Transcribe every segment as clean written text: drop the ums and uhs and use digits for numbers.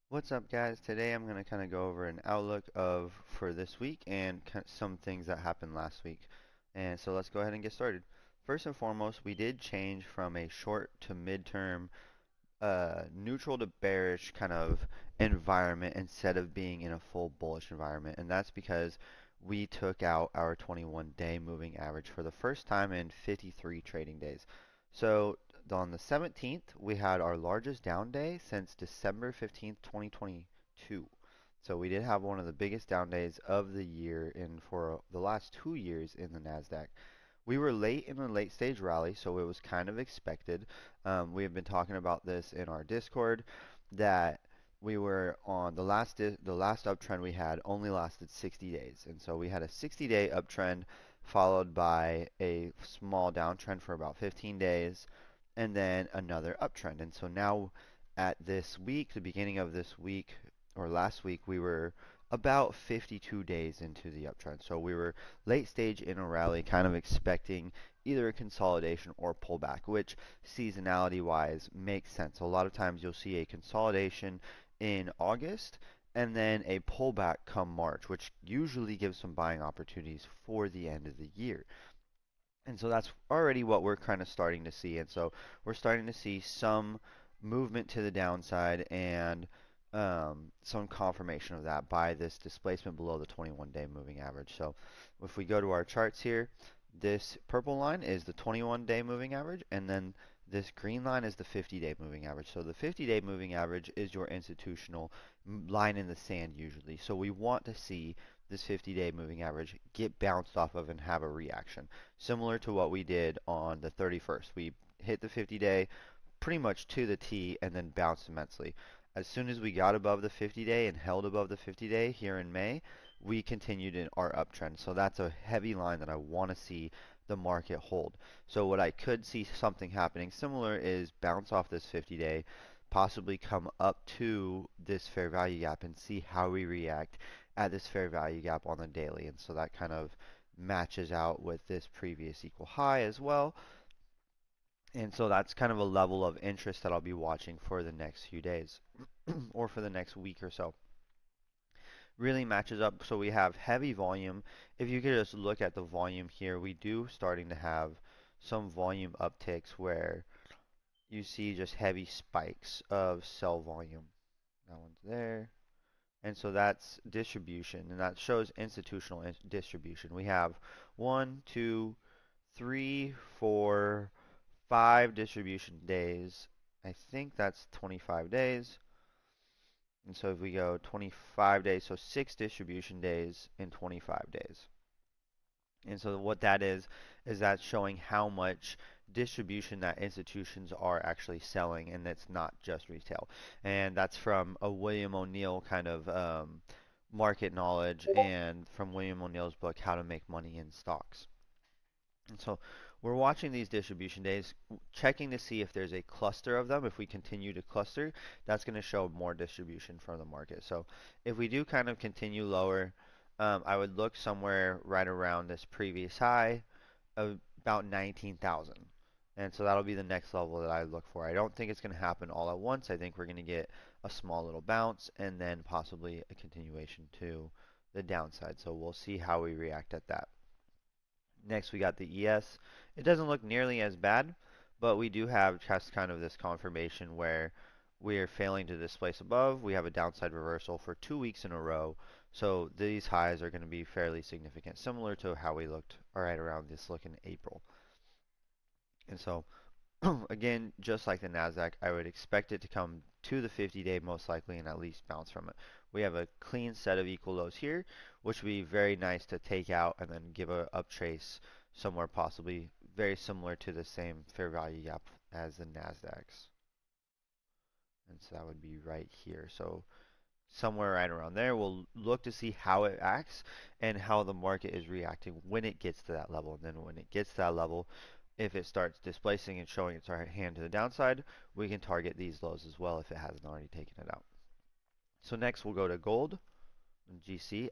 What's up, guys? Today I'm going to kind of go over an outlook of for this week and some things that happened last week. And so let's go ahead and get started. First and foremost, we did change from a short to midterm neutral to bearish kind of environment instead of being in a full bullish environment. And that's because we took out our 21-day moving average for the first time in 53 trading days. So on the 17th, we had our largest down day since December 15th, 2022. So we did have one of the biggest down days of the year in for the last 2 years in the Nasdaq. We were late in the late stage rally, so it was kind of expected. We have been talking about this in our Discord that we were on the last uptrend we had only lasted 60 days, and so we had a 60-day uptrend followed by a small downtrend for about 15 days, and then another uptrend. And so now at this week, the beginning of this week or last week, we were about 52 days into the uptrend. So we were late stage in a rally, kind of expecting either a consolidation or pullback, which seasonality wise makes sense. A lot of times you'll see a consolidation in August and then a pullback come March, which usually gives some buying opportunities for the end of the year. And so that's already what we're kind of starting to see. And so we're starting to see some movement to the downside and some confirmation of that by this displacement below the 21-day moving average. So if we go to our charts here, this purple line is the 21-day moving average, and then this green line is the 50-day moving average. So the 50-day moving average is your institutional line in the sand usually. So we want to see this 50-day moving average get bounced off of and have a reaction, similar to what we did on the 31st. We hit the 50-day pretty much to the T and then bounced immensely. As soon as we got above the 50-day and held above the 50-day here in May, we continued in our uptrend. So that's a heavy line that I want to see the market hold. So what I could see something happening similar is bounce off this 50-day, possibly come up to this fair value gap and see how we react at this fair value gap on the daily. And so that kind of matches out with this previous equal high as well. And so that's kind of a level of interest that I'll be watching for the next few days or for the next week or so. Really matches up. So we have heavy volume. If you could just look at the volume here, we do starting to have some volume upticks where you see just heavy spikes of sell volume. That one's there. And so that's distribution, and that shows institutional distribution. We have one, two, three, four, 5 distribution days. I think that's 25 days. And so if we go 25 days, so 6 distribution days in 25 days. And so what that is that's showing how much distribution that institutions are actually selling, and it's not just retail. And that's from a William O'Neill kind of market knowledge and from William O'Neill's book, How to Make Money in Stocks. And so we're watching these distribution days, checking to see if there's a cluster of them. If we continue to cluster, that's going to show more distribution from the market. So if we do kind of continue lower, I would look somewhere right around this previous high of about 19,000. And so that'll be the next level that I look for. I don't think it's going to happen all at once. I think we're going to get a small little bounce and then possibly a continuation to the downside. So we'll see how we react at that. Next, we got the ES. It doesn't look nearly as bad, but we do have just kind of this confirmation where we are failing to displace above. We have a downside reversal for 2 weeks in a row. So these highs are going to be fairly significant, similar to how we looked right around this look in April. And so again, just like the Nasdaq, I would expect it to come to the 50-day most likely and at least bounce from it. We have a clean set of equal lows here, which would be very nice to take out and then give a up trace somewhere possibly very similar to the same fair value gap as the Nasdaq's. And so that would be right here. So somewhere right around there, we'll look to see how it acts and how the market is reacting when it gets to that level. And then when it gets to that level, if it starts displacing and showing its right hand to the downside, we can target these lows as well if it hasn't already taken it out. So next we'll go to gold and GC.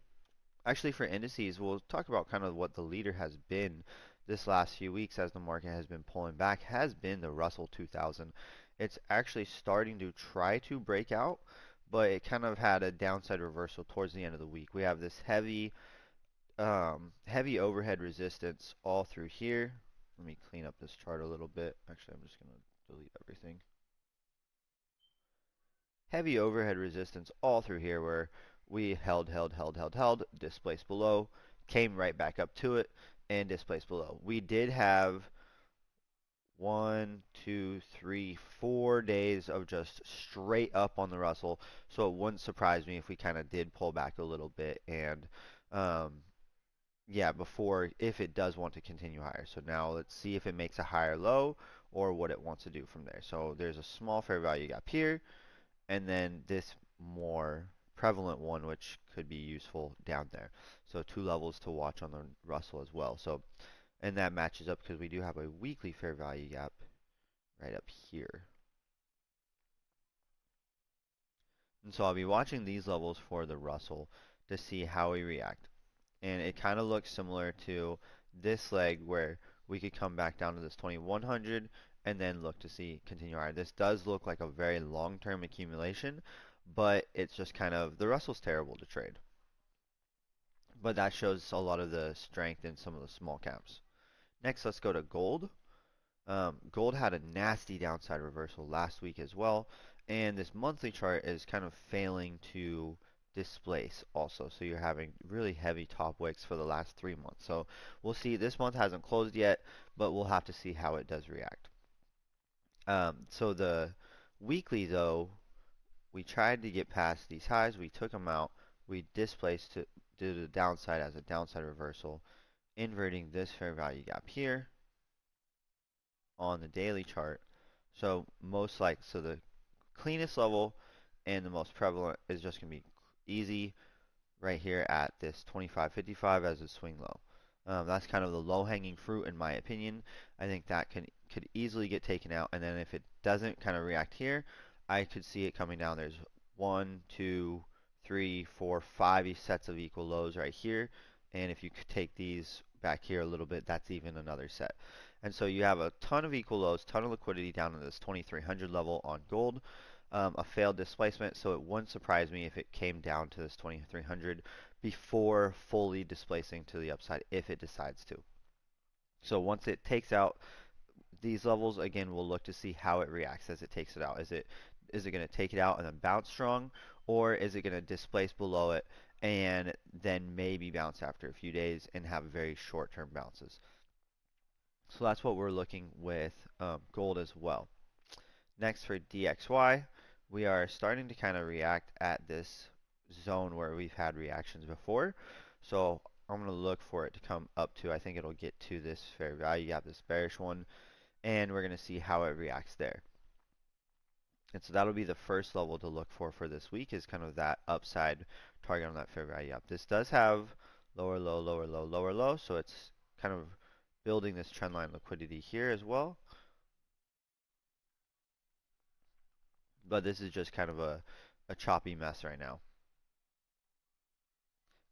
Actually for indices, we'll talk about kind of what the leader has been this last few weeks as the market has been pulling back, has been the Russell 2000. It's actually starting to try to break out, but it kind of had a downside reversal towards the end of the week. We have this heavy overhead resistance all through here. Let me clean up this chart a little bit. Actually, I'm just going to delete everything. Heavy overhead resistance all through here where we held, displaced below, came right back up to it, and displaced below. We did have 1, 2, 3, 4 days of just straight up on the Russell, so it wouldn't surprise me if we kind of did pull back a little bit and yeah, before if it does want to continue higher. So now let's see if it makes a higher low or what it wants to do from there. So there's a small fair value gap here, and then this more prevalent one, which could be useful down there. So 2 levels to watch on the Russell as well. So, and that matches up because we do have a weekly fair value gap right up here. And so I'll be watching these levels for the Russell to see how we react. And it kind of looks similar to this leg where we could come back down to this 2100 and then look to see continue higher. This does look like a very long-term accumulation, but it's just kind of, the Russell's terrible to trade. But that shows a lot of the strength in some of the small caps. Next, let's go to gold. Gold had a nasty downside reversal last week as well, and this monthly chart is kind of failing to displace also. So you're having really heavy top wicks for the last 3 months. So we'll see. This month hasn't closed yet, but we'll have to see how it does react. So the weekly though, we tried to get past these highs. We took them out. We displaced to do the downside as a downside reversal, inverting this fair value gap here on the daily chart. So so the cleanest level and the most prevalent is just going to be easy right here at this 25.55 as a swing low. That's kind of the low-hanging fruit in my opinion. I think that could easily get taken out, and then if it doesn't kind of react here, I could see it coming down. There's 1, 2, 3, 4, 5 sets of equal lows right here, and if you could take these back here a little bit, that's even another set. And so you have a ton of equal lows, ton of liquidity down to this 2300 level on gold. A failed displacement, so it wouldn't surprise me if it came down to this 2300 before fully displacing to the upside if it decides to. So once it takes out these levels, again, we'll look to see how it reacts as it takes it out. Is it going to take it out and then bounce strong, or is it going to displace below it and then maybe bounce after a few days and have very short-term bounces? So that's what we're looking with gold as well. Next for DXY, we are starting to kind of react at this zone where we've had reactions before. So I'm going to look for it to come up to, I think it'll get to this fair value gap, this bearish one, and we're going to see how it reacts there. And so that'll be the first level to look for this week, is kind of that upside target on that fair value gap. This does have lower low, lower low, lower low, so it's kind of building this trendline liquidity here as well. But this is just kind of a choppy mess right now.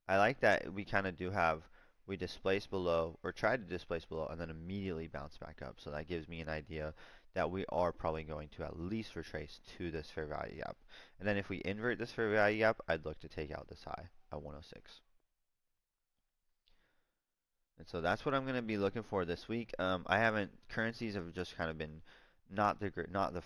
I like that we kind of do have, we displace below, or tried to displace below, and then immediately bounce back up. So that gives me an idea that we are probably going to at least retrace to this fair value gap. And then if we invert this fair value gap, I'd look to take out this high at 106. And so that's what I'm going to be looking for this week. Currencies have just kind of been not the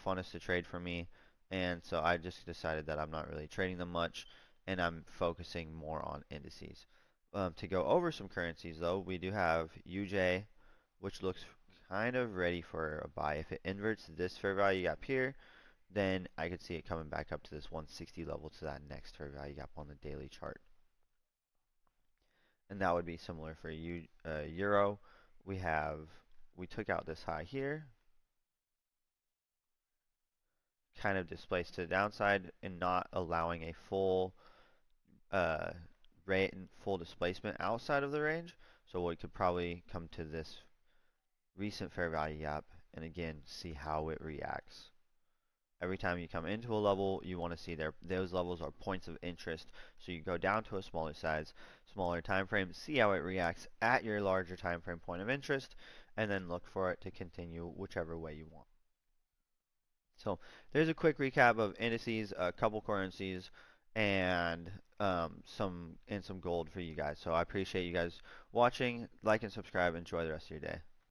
funnest to trade for me. And so I just decided that I'm not really trading them much, and I'm focusing more on indices. To go over some currencies though, we do have UJ, which looks kind of ready for a buy. If it inverts this fair value gap here, then I could see it coming back up to this 160 level to that next fair value gap on the daily chart. And that would be similar for Euro. We took out this high here, kind of displaced to the downside and not allowing a full rate and full displacement outside of the range. So we could probably come to this recent fair value gap and again see how it reacts. Every time you come into a level, you want to see those levels are points of interest. So you go down to a smaller size, smaller time frame, see how it reacts at your larger time frame point of interest, and then look for it to continue whichever way you want. So there's a quick recap of indices, a couple currencies, and some gold for you guys. So I appreciate you guys watching. Like and subscribe. Enjoy the rest of your day.